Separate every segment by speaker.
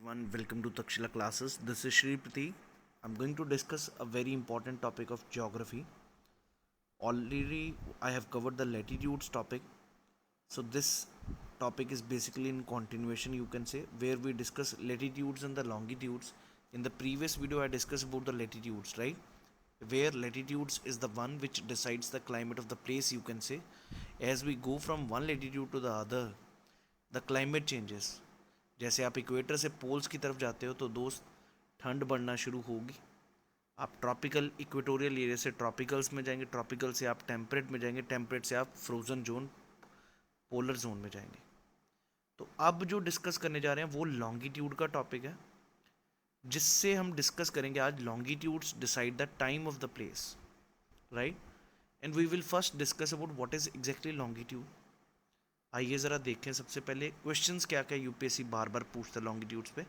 Speaker 1: everyone, welcome to Takshila classes. This is Shri Prati. I'm going to discuss a very important topic of geography. Already I have covered the latitudes topic. So this topic is basically in continuation, you can say, where we discuss latitudes and the longitudes. In the previous video I discussed about the latitudes, right? Where latitudes is the one which decides the climate of the place, you can say. As we go from one latitude to the other, the climate changes. जैसे आप equator से poles की तरफ जाते हो तो दोस्त ठंड बढ़ना शुरू होगी। आप ट्रॉपिकल इक्वेटोरियल एरिया से ट्रॉपिकल्स में जाएंगे, ट्रॉपिकल से आप टेम्परेट में जाएंगे, टेम्परेट से आप फ्रोजन जोन, पोलर जोन में जाएंगे। तो अब जो डिस्कस करने जा रहे हैं वो लॉन्गिट्यूड का टॉपिक है, जिससे हम डिस्कस करेंगे आज longitudes decide the time of the place, right? And we will first discuss about what is exactly longitude. आइए ज़रा देखें सबसे पहले क्वेश्चंस क्या क्या यूपीएससी बार बार पूछता है लॉन्गिट्यूड्स पे।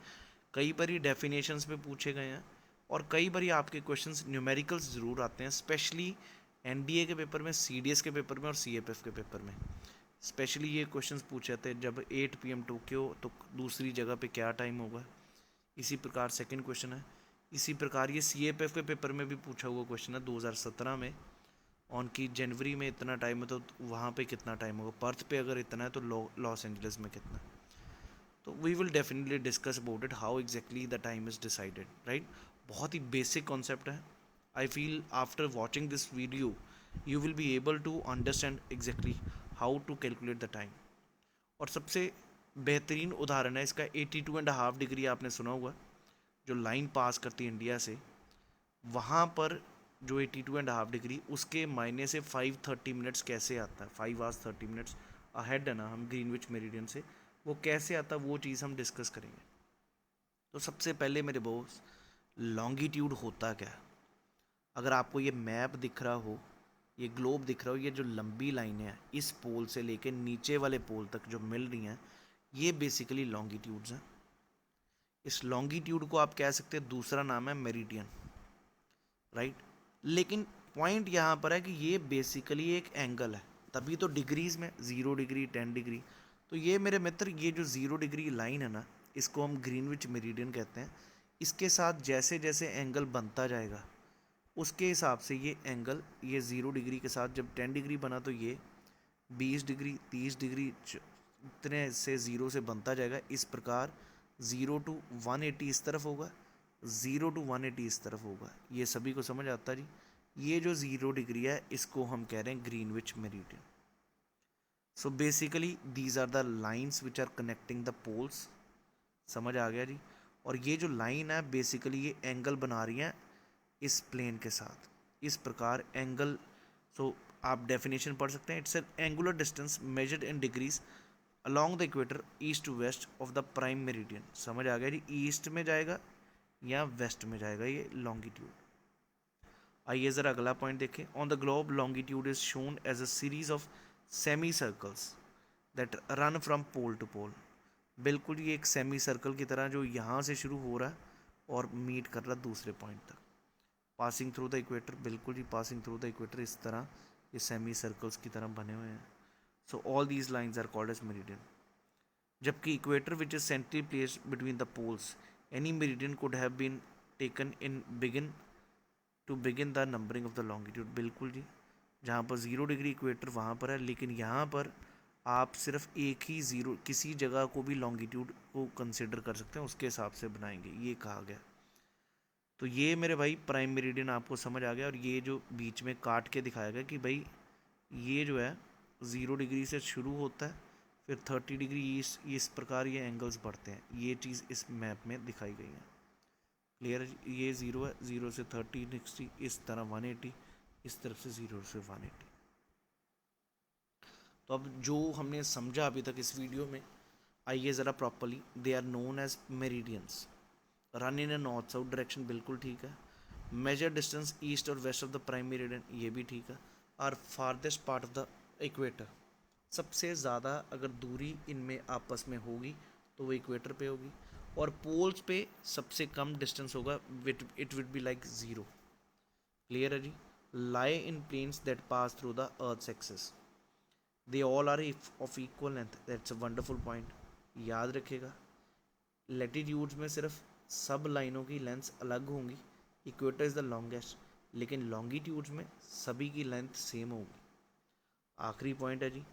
Speaker 1: कई बार ही डेफिनेशंस पे पूछे गए हैं और कई बार आपके क्वेश्चंस न्यूमेरिकल्स ज़रूर आते हैं, स्पेशली एनडीए के पेपर में, सीडीएस के पेपर में और सीएपएफ के पेपर में। स्पेशली ये क्वेश्चंस पूछे जाते हैं जब 8 PM टोक्यो तो दूसरी जगह पे क्या टाइम होगा। इसी प्रकार सेकंड क्वेश्चन है। इसी प्रकार ये सीएपएफ के पेपर में भी पूछा हुआ क्वेश्चन है 2017 में, ऑन की जनवरी में इतना टाइम है तो वहाँ पे कितना टाइम होगा, पर्थ पे अगर इतना है तो लॉस एंजलिस में कितना। तो we will definitely discuss about it how exactly the time is decided, right? बहुत ही बेसिक कॉन्सेप्ट है। I feel after watching this video you will be able to understand exactly how to calculate the time. और सबसे बेहतरीन उदाहरण है इसका 82.5 degree, आपने सुना होगा, जो लाइन पास करती है इंडिया से, वहाँ पर जो 82.5 डिग्री, उसके मायने से 5:30 कैसे आता है, 5 hours 30 minutes अहेड है ना हम ग्रीनविच मेरिडियन से, वो कैसे आता है वो चीज़ हम डिस्कस करेंगे। तो सबसे पहले मेरे बॉस, लॉन्गिट्यूड होता क्या है? अगर आपको ये मैप दिख रहा हो, ये ग्लोब दिख रहा हो, ये जो लंबी लाइनें हैं इस पोल से लेके नीचे वाले पोल तक जो मिल रही हैं, ये बेसिकली लॉन्गिट्यूड्स हैं। इस लॉन्गिट्यूड को आप कह सकते हैं दूसरा नाम है मेरिडियन, राइट? लेकिन पॉइंट यहाँ पर है कि ये बेसिकली एक एंगल है, तभी तो डिग्रीज में 0 डिग्री 10 डिग्री। तो ये मेरे मित्र, ये जो 0 डिग्री लाइन है ना, इसको हम ग्रीनविच मेरिडियन कहते हैं। इसके साथ जैसे जैसे एंगल बनता जाएगा उसके हिसाब से ये एंगल, ये 0 डिग्री के साथ जब 10 डिग्री बना तो ये 20 डिग्री 30 डिग्री इतने से 0 से बनता जाएगा। इस प्रकार 0 to 180 इस तरफ होगा, 0 to 180 इस तरफ होगा। ये सभी को समझ आता है जी? ये जो 0 डिग्री है इसको हम कह रहे हैं Greenwich meridian. So basically these are the lines which are connecting the poles. समझ आ गया जी? और ये जो लाइन है बेसिकली ये एंगल बना रही है इस प्लेन के साथ। इस प्रकार एंगल, सो आप डेफिनेशन पढ़ सकते हैं, it's an angular distance measured in degrees along the equator east to west of the prime meridian. समझ आ गया जी? ईस्ट में जाएगा या वेस्ट में जाएगा ये लॉन्गिट्यूड। आइए ज़रा अगला पॉइंट देखें। On the globe longitude is shown as a series of semi circles that run from pole to pole. बिल्कुल ये एक सेमी सर्कल की तरह जो यहाँ से शुरू हो रहा है और मीट कर रहा है दूसरे पॉइंट तक, पासिंग थ्रू द इक्वेटर। बिल्कुल जी, पासिंग थ्रू द इक्वेटर, इस तरह ये सेमी सर्कल्स की तरह बने हुए हैं। So all these lines are called as meridian. जबकि equator which is centrally placed between the poles, any meridian could have been taken in begin to begin the numbering of the longitude. बिल्कुल जी, जहाँ पर 0 degree equator वहाँ पर है, लेकिन यहाँ पर आप सिर्फ एक ही 0 किसी जगह को भी लॉन्गिट्यूड को कंसिडर कर सकते हैं, उसके हिसाब से बनाएंगे, ये कहा गया। तो ये मेरे भाई प्राइम मेरिडियन आपको समझ आ गया। और ये जो बीच में काट के दिखाया गया कि भाई ये जो है 0 डिग्री से शुरू होता है, फिर 30 डिग्री इस प्रकार ये एंगल्स बढ़ते हैं। ये चीज़ इस मैप में दिखाई गई है। क्लियर? ये 0 है, 0 से 30 60, इस तरह 180, इस तरफ से 0 से 180। तो अब जो हमने समझा अभी तक इस वीडियो में, आइए ज़रा properly, they are known as meridians, run in a north south direction, बिल्कुल ठीक है। मेजर डिस्टेंस ईस्ट और west of the prime meridian, ये भी ठीक है। और farthest part of the equator, सबसे ज़्यादा अगर दूरी इनमें आपस में होगी तो वो इक्वेटर पे होगी, और पोल्स पे सबसे कम डिस्टेंस होगा, it would be like 0। Clear है जी? Lie in planes that pass through the earth axis, they all are of equal length, that's a wonderful point, याद रखेगा। लैटिट्यूड्स में सिर्फ सब लाइनों की लेंथ अलग होंगी, इक्वेटर इज़ द लॉन्गेस्ट, लेकिन लॉन्गिट्यूड्स में सभी की लेंथ सेम होगी। आखिरी पॉइंट है जी,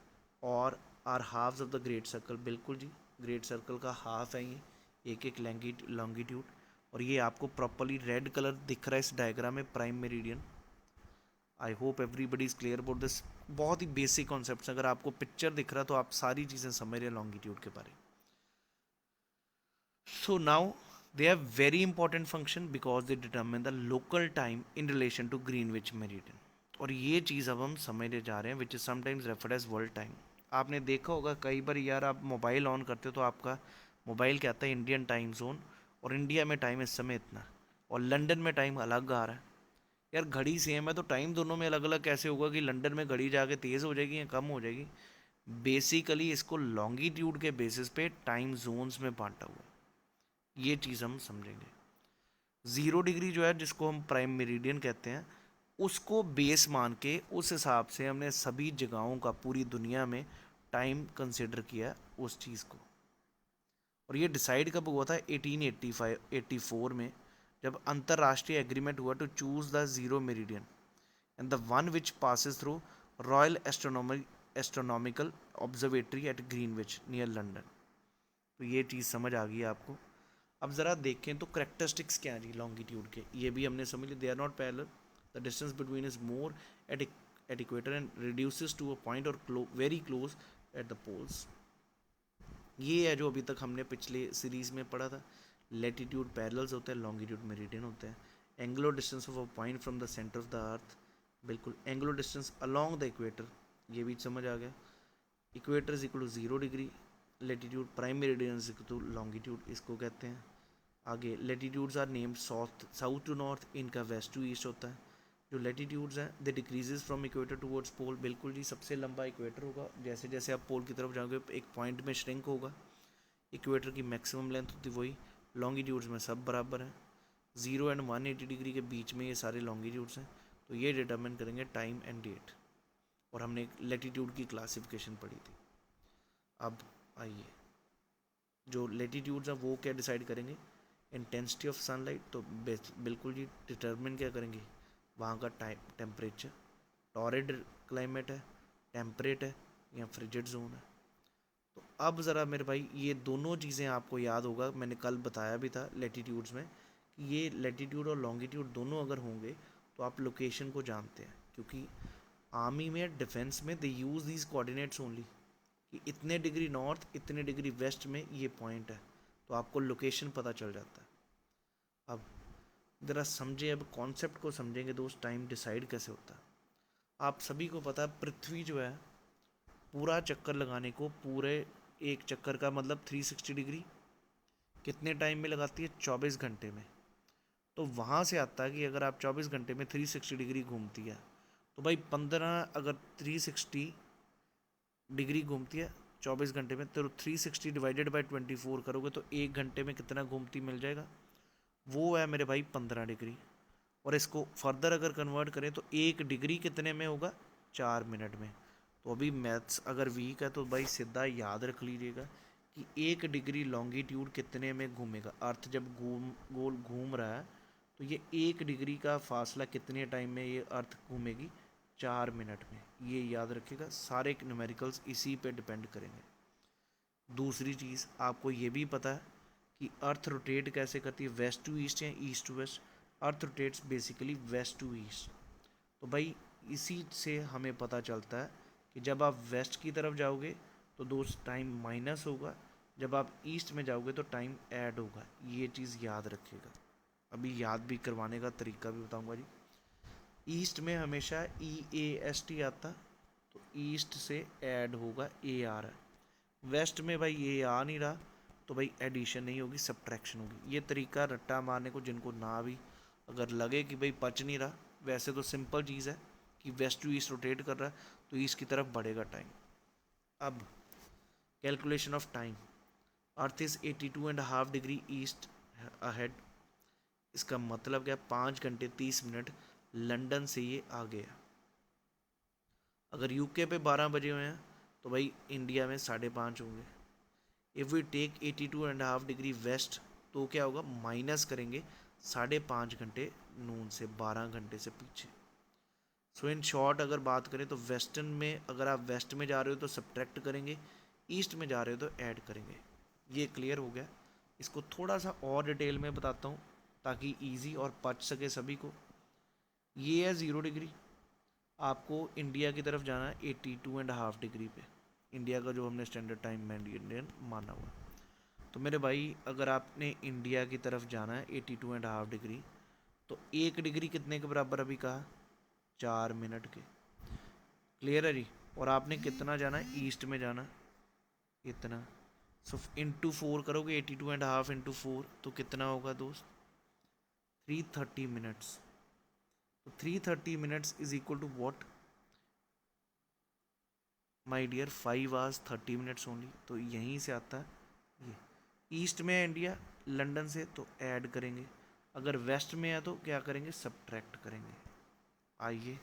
Speaker 1: और are halves of the great circle, बिल्कुल जी, ग्रेट सर्कल का हाफ है ये, एक एक लॉन्गिट्यूड, और ये आपको प्रॉपरली रेड कलर दिख रहा है इस डायग्राम में, prime meridian. I hope everybody is clear about this. बहुत ही बेसिक कॉन्सेप्ट, अगर आपको पिक्चर दिख रहा है तो आप सारी चीज़ें समझ रहे हैं लॉन्गिट्यूड के बारे में। So now they have very important function because they determine the local time in relation to Greenwich Meridian. और ये चीज़ अब हम समझने जा रहे हैं, which is sometimes referred as world time. आपने देखा होगा कई बार यार, आप मोबाइल ऑन करते हो तो आपका मोबाइल कहता है इंडियन टाइम जोन, और इंडिया में टाइम इस समय इतना, और लंदन में टाइम अलग आ रहा है। यार घड़ी सेम है तो टाइम दोनों में अलग अलग कैसे होगा कि लंदन में घड़ी जाके तेज़ हो जाएगी या कम हो जाएगी? बेसिकली इसको लॉन्गिट्यूड के बेसिस पे टाइम जोन्स में बांटा हुआ है, ये चीज़ हम समझेंगे। 0 डिग्री जो है जिसको हम प्राइम मेरिडियन कहते हैं, उसको बेस मान के उस हिसाब से हमने सभी जगहों का पूरी दुनिया में टाइम कंसिडर किया उस चीज़ को। और ये डिसाइड कब हुआ था? 1884 में, जब अंतर्राष्ट्रीय एग्रीमेंट हुआ to choose the zero meridian and the one which passes through Royal Astronomical Observatory at Greenwich near London. तो ये चीज़ समझ आ गई आपको। अब ज़रा देखें तो करेक्टरिस्टिक्स क्या हैं जी लॉन्गिट्यूड के, ये भी हमने समझ लिया। They are not parallel, the distance between is more at equator and reduces to a point और very close at the poles. ये है जो अभी तक हमने पिछले सीरीज़ में पढ़ा था। लेटीट्यूड पैरेलल्स होते हैं, लॉन्गिट्यूड मेरिडियन होते हैं। Angular distance of a point from the centre of the earth, बिल्कुल angular distance along the equator, ये भी समझ आ गया। Equator is equal to 0 degree, latitude prime meridian is equal to longitude, इसको कहते हैं। आगे latitudes are named south to north, इनका वेस्ट टू ईस्ट होता है। जो लेटीट्यूड्स हैं they decreases from equator towards pole, बिल्कुल जी, सबसे लंबा इक्वेटर होगा, जैसे जैसे आप पोल की तरफ जाओगे एक पॉइंट में श्रिंक होगा। इक्वेटर की मैक्सिमम लेंथ होती है वही, लॉन्गिट्यूड्स में सब बराबर हैं। 0 एंड 180 डिग्री के बीच में ये सारे लॉन्गिट्यूड्स हैं, तो ये डिटर्मिन करेंगे टाइम एंड डेट। और हमने लेटीट्यूड की क्लासिफिकेशन पढ़ी थी। अब आइए, जो लेटीट्यूड्स हैं वो क्या डिसाइड करेंगे? इंटेंसिटी ऑफ सनलाइट, तो बिल्कुल जी डिटर्मिन क्या करेंगे? वहाँ का टाइम टेम्परेचर, टॉरिड क्लाइमेट है, टेम्परेट है या फ्रिजिड जोन है। तो अब ज़रा मेरे भाई ये दोनों चीज़ें आपको याद होगा, मैंने कल बताया भी था लेटीट्यूड्स में कि ये लेटीट्यूड और लॉन्गिट्यूड दोनों अगर होंगे तो आप लोकेशन को जानते हैं, क्योंकि आर्मी में डिफेंस में दे यूज़ दीज कोऑर्डिनेट्स ओनली, कि इतने डिग्री नॉर्थ इतने डिग्री वेस्ट में ये पॉइंट है, तो आपको लोकेशन पता चल जाता है। अब ज़रा समझें, अब कॉन्सेप्ट को समझेंगे दोस्त, टाइम डिसाइड कैसे होता है। आप सभी को पता है पृथ्वी जो है पूरा चक्कर लगाने को, पूरे एक चक्कर का मतलब 360 डिग्री कितने टाइम में लगाती है? 24 घंटे में। तो वहाँ से आता है कि अगर आप 24 घंटे में 360 डिग्री घूमती है, तो भाई 15 अगर 360 डिग्री घूमती है 24 घंटे में, तो 360 डिवाइडेड बाई 24 करोगे तो एक घंटे में कितना घूमती मिल जाएगा? वो है मेरे भाई 15 डिग्री। और इसको फर्दर अगर कन्वर्ट करें तो 1 डिग्री कितने में होगा? 4 मिनट में। तो अभी मैथ्स अगर वीक है तो भाई सीधा याद रख लीजिएगा कि 1 डिग्री लॉन्गिट्यूड कितने में घूमेगा। अर्थ जब गोल घूम रहा है तो ये 1 डिग्री का फासला कितने टाइम में ये अर्थ घूमेगी? 4 मिनट में। ये याद रखिएगा, सारे न्यूमेरिकल्स इसी पे डिपेंड करेंगे। दूसरी चीज़ आपको ये भी पता है कि अर्थ रोटेट कैसे करती है, वेस्ट टू ईस्ट या east to west? Earth rotates basically west to east. तो भाई इसी से हमें पता चलता है कि जब आप वेस्ट की तरफ जाओगे तो दोस्त टाइम माइनस होगा, जब आप ईस्ट में जाओगे तो टाइम ऐड होगा। ये चीज़ याद रखिएगा। अभी याद भी करवाने का तरीका भी बताऊंगा जी। ईस्ट में हमेशा EAST आता, तो ईस्ट से ऐड होगा AR। वेस्ट में भाई ये आ नहीं रहा तो भाई एडिशन नहीं होगी, सब्ट्रैक्शन होगी। ये तरीका रट्टा मारने को जिनको ना भी अगर लगे कि भाई पच नहीं रहा, वैसे तो सिंपल चीज़ है कि वेस्ट टू ईस्ट रोटेट कर रहा है तो ईस्ट की तरफ बढ़ेगा टाइम। अब calculation of time, earth is 82.5 degree east ahead. इसका मतलब क्या? 5 घंटे 30 मिनट लंदन से ये आ गया। अगर UK पे 12 बजे हुए हैं तो भाई इंडिया में 5:30 होंगे। If we take 82.5 degree west तो क्या होगा, माइनस करेंगे 5.5 घंटे नून से, 12 घंटे से पीछे। सो इन शॉर्ट अगर बात करें तो वेस्टर्न में अगर आप वेस्ट में जा रहे हो तो सब्ट्रैक्ट करेंगे, ईस्ट में जा रहे हो तो ऐड करेंगे। ये क्लियर हो गया। इसको थोड़ा सा और डिटेल में बताता हूँ ताकि इजी और पच सके सभी को। ये है 0 डिग्री, आपको इंडिया की तरफ जाना है 82.5 डिग्री पे, इंडिया का जो हमने स्टैंडर्ड टाइम मेरिडियन माना हुआ। तो मेरे भाई अगर आपने इंडिया की तरफ जाना है 82.5 डिग्री, तो 1 डिग्री कितने के बराबर अभी कहा, 4 मिनट के। क्लियर है जी। और आपने कितना जाना है, ईस्ट में जाना इतना। सो इंटू 4 करोगे, 82.5 इंटू 4 तो कितना होगा दोस्त, 330 मिनट्स। तो 330 minutes is equal to what my dear, 5 hours 30 minutes only. तो यहीं से आता है ये। ईस्ट में है इंडिया लंदन से तो ऐड करेंगे, अगर वेस्ट में है तो क्या करेंगे, सब्ट्रैक्ट करेंगे। आइए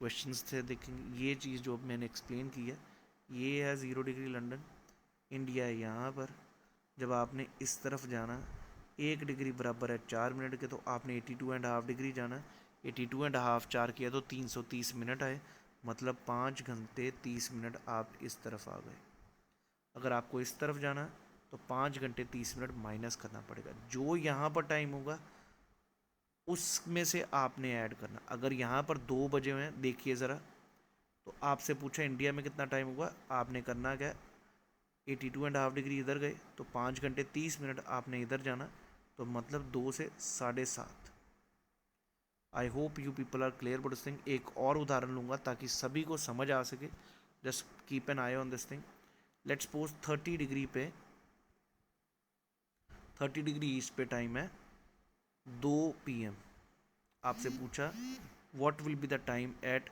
Speaker 1: क्वेश्चंस थे देखेंगे। ये चीज़ जो मैंने एक्सप्लेन की है, ये है 0 डिग्री लंदन, इंडिया है यहाँ पर। जब आपने इस तरफ जाना, 1 डिग्री बराबर है 4 मिनट के, तो आपने 82.5 डिग्री जाना। 82.5 4 किया तो 330 मिनट आए, मतलब 5 घंटे 30 मिनट आप इस तरफ आ गए। अगर आपको इस तरफ जाना तो 5 घंटे 30 मिनट माइनस करना पड़ेगा, जो यहाँ पर टाइम होगा उसमें से आपने ऐड करना। अगर यहाँ पर 2 बजे हुए हैं, देखिए ज़रा, तो आपसे पूछा इंडिया में कितना टाइम होगा, आपने करना क्या, 82.5 डिग्री इधर गए तो 5 घंटे 30 मिनट आपने इधर जाना, तो मतलब 2 से 7:30। I hope you people are clear but this thing. एक और उदाहरण लूँगा ताकि सभी को समझ आ सके। Just keep an I on this thing. Let's suppose 30 degree पे, 30 डिग्री ईस्ट पे टाइम है 2 PM। आपसे पूछा what will be the time at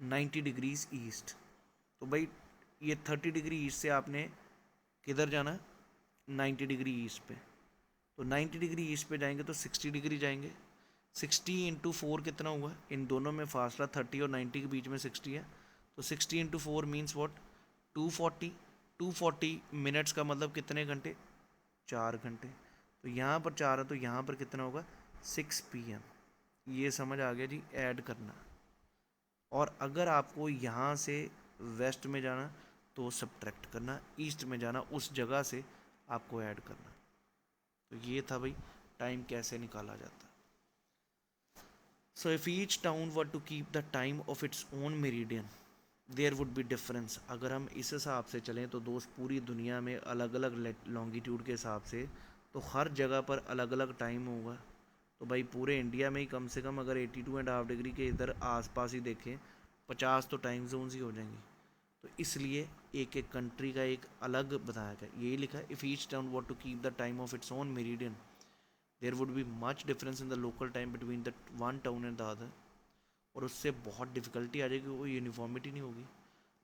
Speaker 1: 90 degrees east. तो भाई ये 30 डिग्री ईस्ट से आपने किधर जाना है, 90 डिग्री ईस्ट पे। तो 90 डिग्री ईस्ट पे जाएंगे तो 60 डिग्री जाएंगे। 60 इंटू 4 कितना हुआ, इन दोनों में फासला 30 और 90 के बीच में 60 है, तो 60 इंटू 4 मीन्स वॉट, 240। 240 मिनट्स का मतलब कितने घंटे, 4 घंटे। तो यहाँ पर 4 है तो यहाँ पर कितना होगा, 6 PM। ये समझ आ गया जी, ऐड करना। और अगर आपको यहाँ से वेस्ट में जाना तो सब्ट्रैक्ट करना, ईस्ट में जाना उस जगह से आपको ऐड करना। तो ये था भाई टाइम कैसे निकाला जाता है। So if each town were to keep the time of its own meridian there would be difference. अगर हम इस हिसाब से चलें तो दोस्त पूरी दुनिया में अलग अलग लॉन्गिट्यूड के हिसाब से तो हर जगह पर अलग अलग टाइम होगा। तो भाई पूरे इंडिया में ही कम से कम अगर 82.5 डिग्री के इधर आसपास ही देखें 50 तो टाइम जोन्स ही हो जाएंगी। तो इसलिए एक एक कंट्री का एक अलग बताया गया, यही लिखा है if each town what to keep the time of its own meridian there would be much difference in the local time between the one town and the other. और उससे बहुत डिफ़िकल्टी आ जाएगी, वो यूनिफॉर्मिटी नहीं होगी।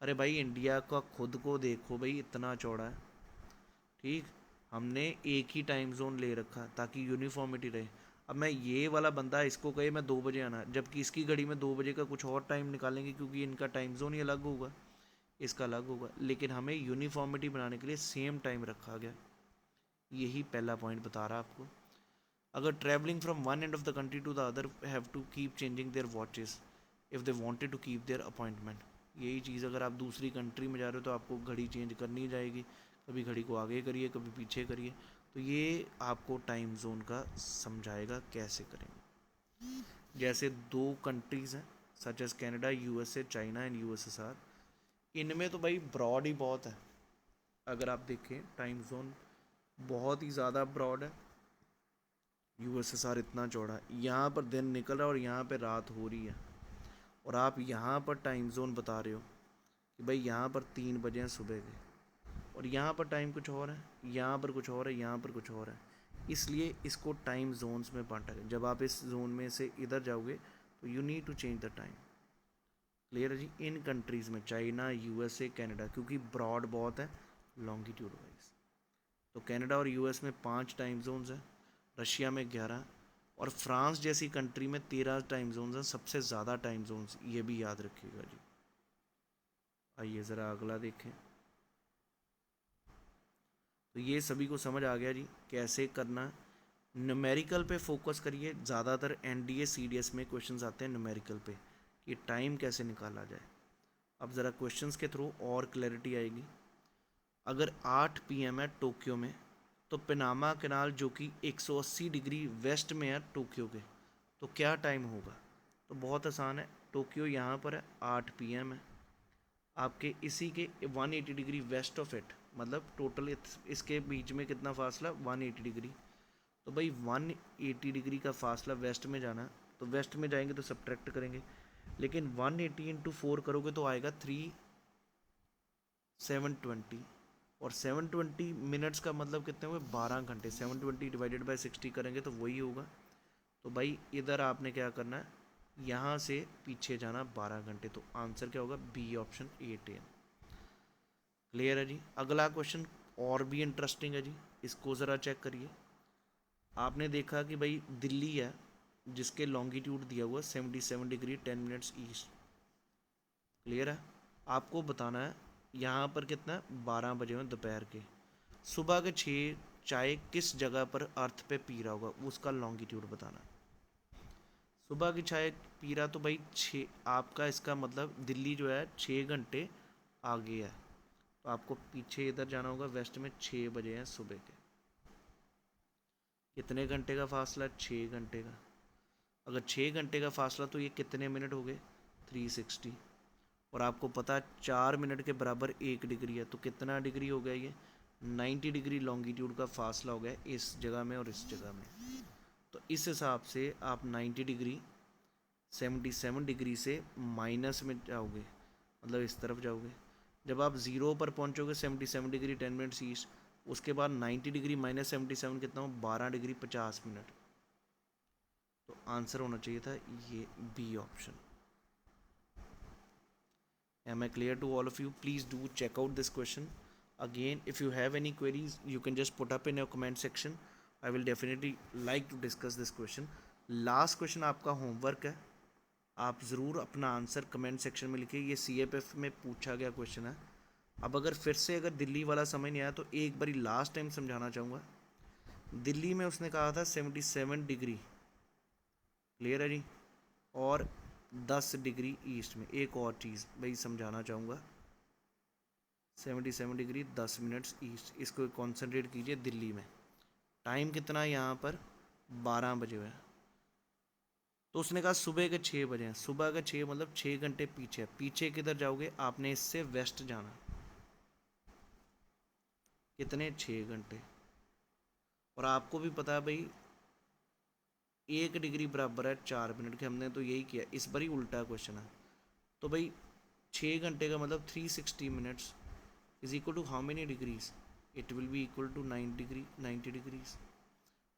Speaker 1: अरे भाई इंडिया का खुद को देखो भाई, इतना चौड़ा है, ठीक, हमने एक ही टाइम जोन ले रखा ताकि यूनिफॉर्मिटी रहे। अब मैं ये वाला बंदा इसको कहे मैं 2 बजे आना, जबकि इसकी घड़ी में 2 बजे का कुछ और टाइम निकालेंगे क्योंकि इनका टाइम जोन ही अलग होगा, इसका अलग होगा, लेकिन हमें यूनिफॉर्मिटी बनाने के लिए सेम टाइम रखा गया। यही पहला पॉइंट बता रहा आपको। अगर travelling from one end of the country to the other have to keep changing their watches if they wanted to keep their appointment. यही चीज़ अगर आप दूसरी कंट्री में जा रहे हो तो आपको घड़ी चेंज करनी जाएगी, कभी घड़ी को आगे करिए कभी पीछे करिए। तो ये आपको टाइम जोन का समझाएगा कैसे करेंगे। जैसे 2 कंट्रीज़ हैं such as Canada, USA, China and USSR. इनमें तो भाई ब्रॉड ही बहुत है। अगर आप देखें टाइम जोन बहुत ही ज़्यादा ब्रॉड है। यूएसएसआर इतना चौड़ा है, यहाँ पर दिन निकल रहा है और यहाँ पे रात हो रही है, और आप यहाँ पर टाइम जोन बता रहे हो कि भाई यहाँ पर 3 बजे हैं सुबह के, और यहाँ पर टाइम कुछ और है, यहाँ पर कुछ और है, यहाँ पर कुछ और है। इसलिए इसको टाइम जोन्स में बांटा गया। जब आप इस जोन में से इधर जाओगे तो you need to change the time. Clear है जी। इन कंट्रीज़ में चाइना, यूएसए, कनाडा, क्योंकि ब्रॉड बहुत है लॉन्गिट्यूड वाइज, तो कनाडा और यूएस में 5 टाइम जोन्स हैं, रशिया में 11, और फ्रांस जैसी कंट्री में 13 टाइम जोन्स हैं, सबसे ज़्यादा टाइम जोन्स, ये भी याद रखिएगा जी। आइए ज़रा अगला देखें। तो ये सभी को समझ आ गया जी कैसे करना है। न्यूमेरिकल पे फोकस करिए, ज़्यादातर एनडीए सीडीएस में क्वेश्चंस आते हैं न्यूमेरिकल पे कि टाइम कैसे निकाला जाए। अब ज़रा क्वेश्चंस के थ्रू और क्लैरिटी आएगी। अगर 8 पीएम है टोक्यो में, तो पनामा कैनाल जो कि 180 डिग्री वेस्ट में है टोक्यो के, तो क्या टाइम होगा? तो बहुत आसान है, टोक्यो यहाँ पर है, 8 पीएम है, आपके इसी के 180 डिग्री वेस्ट ऑफ इट, मतलब टोटल इसके बीच में कितना फासला, 180 डिग्री। तो भाई 180 डिग्री का फासला वेस्ट में जाना है, तो वेस्ट में जाएंगे तो सब्ट्रैक्ट करेंगे, लेकिन 180 इंटू 4 करोगे तो आएगा 720, और 720 मिनट्स का मतलब कितने हुए, 12 घंटे। 720 डिवाइडेड बाई 60 करेंगे तो वही होगा। तो भाई इधर आपने क्या करना है, यहाँ से पीछे जाना 12 घंटे, तो आंसर क्या होगा, बी ऑप्शन 8 है। क्लियर है जी। अगला क्वेश्चन और भी इंटरेस्टिंग है जी, इसको ज़रा चेक करिए। आपने देखा कि भाई दिल्ली है जिसके लॉन्गिट्यूड दिया हुआ 77 डिग्री 10 मिनट्स ईस्ट। क्लियर है। आपको बताना है यहाँ पर कितना है, 12 बजे में दोपहर के, सुबह के 6 चाय किस जगह पर अर्थ पे पी रहा होगा, उसका लॉन्गिट्यूड बताना है। सुबह की चाय पी रहा, तो भाई 6 आपका, इसका मतलब दिल्ली जो है 6 घंटे आगे है, तो आपको पीछे इधर जाना होगा, वेस्ट में 6 बजे हैं सुबह के। कितने घंटे का फासला, 6 घंटे का। अगर 6 घंटे का फासला तो ये कितने मिनट हो गए, 360। और आपको पता है 4 मिनट के बराबर 1 डिग्री है, तो कितना डिग्री हो गया ये, 90 डिग्री लॉन्गिट्यूड का फासला हो गया इस जगह में और इस जगह में। तो इस हिसाब से आप 90 डिग्री 77 डिग्री से माइनस में जाओगे, मतलब इस तरफ जाओगे। जब आप ज़ीरो पर पहुंचोगे 77 डिग्री 10 मिनट्स ईस्ट, उसके बाद 90 डिग्री माइनस 77 कितना हो, 12 डिग्री 50 मिनट। तो आंसर होना चाहिए था ये B option. Am I clear to all of you? Please do check out this question. Again, if you have any queries, you can just put up in your comment section. I will definitely like to discuss this question. Last question आपका homework है, आप ज़रूर अपना answer comment section में लिखिए। ये CFF में पूछा गया क्वेश्चन है। अब अगर फिर से अगर दिल्ली वाला समझ नहीं आया तो एक बारी लास्ट टाइम समझाना चाहूँगा। दिल्ली में उसने कहा था 77 डिग्री, क्लियर है जी, और 10 डिग्री ईस्ट में। एक और चीज़ भाई समझाना चाहूँगा, 77 डिग्री 10 मिनट्स ईस्ट, इसको कॉन्सेंट्रेट कीजिए। दिल्ली में टाइम कितना है यहाँ पर, 12 बजे हुए हैं, तो उसने कहा सुबह के 6 बजे हैं। सुबह के 6 मतलब 6 घंटे पीछे। पीछे किधर जाओगे, आपने इससे वेस्ट जाना, कितने, 6 घंटे। और आपको भी पता है भाई 1 डिग्री बराबर है 4 मिनट के, हमने तो यही किया। इस बार ही उल्टा क्वेश्चन है, तो भाई 6 घंटे का मतलब 360 minutes is equal to how many degrees, it will be equal to 90 degrees.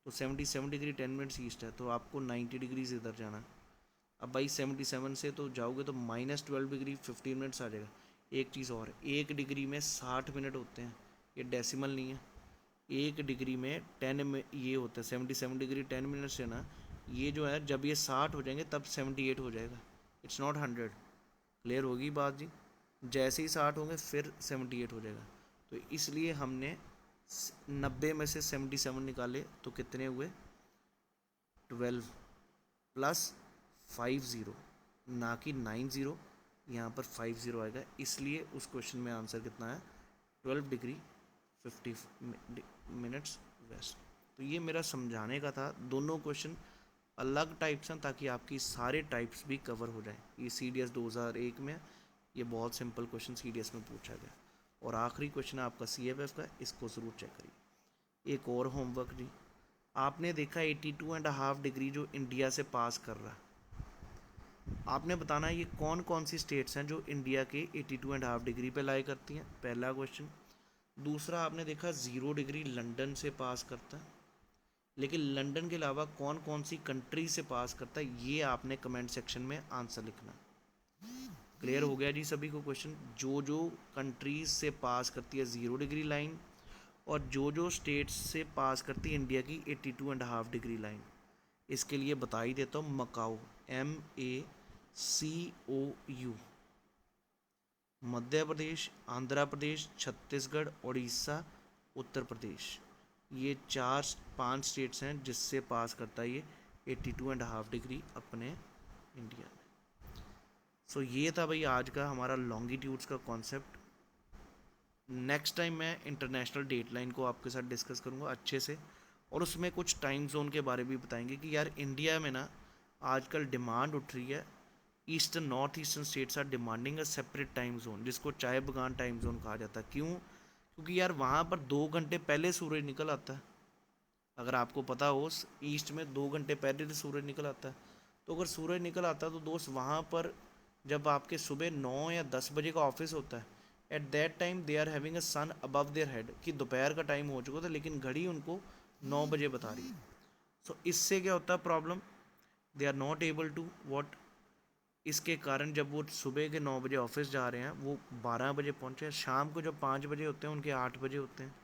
Speaker 1: तो 77 डिग्री 10 मिनट्स ईस्ट है, तो आपको 90 डिग्रीज इधर जाना है। अब भाई 77 से तो जाओगे तो -12 डिग्री 15 मिनट्स आ जाएगा। एक चीज़ और, 1 डिग्री में 60 मिनट होते हैं, ये डेसिमल नहीं है। 1 डिग्री में 10 में ये होता है 77 डिग्री 10 मिनट्स है ना, ये जो है जब ये 60 हो जाएंगे तब 78 हो जाएगा, इट्स नॉट 100। क्लियर होगी बात जी। जैसे ही 60 होंगे फिर 78 हो जाएगा। तो इसलिए हमने 90 में से 77 निकाले तो कितने हुए, 12 प्लस 50, ना कि 90, यहाँ पर 50 आएगा, इसलिए उस क्वेश्चन में आंसर कितना है, 12 डिग्री 50 मिनट्स वेस्ट। तो ये मेरा समझाने का था, दोनों क्वेश्चन अलग टाइप्स हैं ताकि आपकी सारे टाइप्स भी कवर हो जाएं। ये CDS 2001 में, ये बहुत सिंपल क्वेश्चन CDS में पूछा गया। और आखिरी क्वेश्चन है आपका CFF का, इसको ज़रूर चेक करिए। एक और होमवर्क जी, आपने देखा 82.5 डिग्री जो इंडिया से पास कर रहा है, आपने बताना है ये कौन कौन सी स्टेट्स हैं जो इंडिया के 82.5 डिग्री पे लाई करती हैं, पहला क्वेश्चन। दूसरा, आपने देखा 0 डिग्री लंदन से पास करता है, लेकिन लंदन के अलावा कौन कौन सी कंट्री से पास करता है, ये आपने कमेंट सेक्शन में आंसर लिखना। क्लियर हो गया जी सभी को क्वेश्चन। जो जो कंट्रीज से पास करती है 0 डिग्री लाइन, और जो जो स्टेट्स से पास करती है इंडिया की 82.5 डिग्री लाइन, इसके लिए बता ही देता हूँ। मकाऊ, MACOU, मध्य प्रदेश, आंध्र प्रदेश, छत्तीसगढ़, उड़ीसा, उत्तर प्रदेश। ये 4-5 स्टेट्स हैं जिससे पास करता है ये 82.5 डिग्री अपने इंडिया में। सो ये था भाई आज का हमारा लॉन्गिट्यूड्स का कॉन्सेप्ट। नेक्स्ट टाइम मैं इंटरनेशनल डेट लाइन को आपके साथ डिस्कस करूँगा अच्छे से, और उसमें कुछ टाइम जोन के बारे में भी बताएंगे कि यार इंडिया में ना आजकल डिमांड उठ रही है, eastern north eastern states are demanding a separate time zone, जिसको चाय बगान टाइम जोन कहा जाता है। क्यों? क्योंकि यार वहाँ पर 2 घंटे पहले सूरज निकल आता है। अगर आपको पता हो, ईस्ट में 2 घंटे पहले से सूरज निकल आता है। तो अगर सूरज निकल आता है तो दोस्त वहाँ पर जब आपके सुबह 9 या 10 बजे का ऑफिस होता है, at that time they are having a sun above their head, कि दोपहर का टाइम हो चुका था लेकिन घड़ी उनको 9 बजे बता रही है। सो इससे क्या होता है problem, they are not able to what, इसके कारण जब वो सुबह के 9 बजे ऑफिस जा रहे हैं वो 12 बजे पहुँचे, शाम को जब 5 बजे होते हैं उनके 8 बजे होते हैं।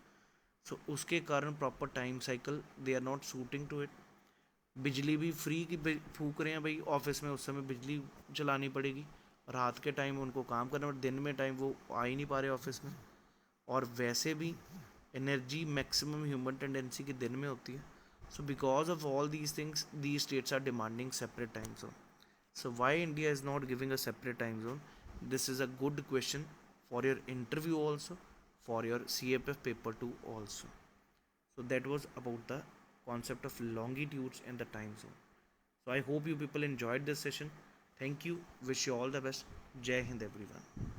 Speaker 1: सो उसके कारण proper time cycle they are not suiting to it. बिजली भी फ्री की फूक रहे हैं भाई ऑफिस में, उस समय बिजली चलानी पड़ेगी, रात के टाइम उनको काम करना पड़ता, दिन में टाइम वो आ ही नहीं पा रहे ऑफिस में। और वैसे भी एनर्जी मैक्सिमम ह्यूमन टेंडेंसी के दिन में होती है। So because of all these things these states are demanding separate time zone. So why India is not giving a separate time zone? This is a good question for your interview also, for your CFF paper 2 also. So that was about the concept of longitudes and the time zone. So I hope you people enjoyed this session. Thank you. Wish you all the best. Jai Hind everyone.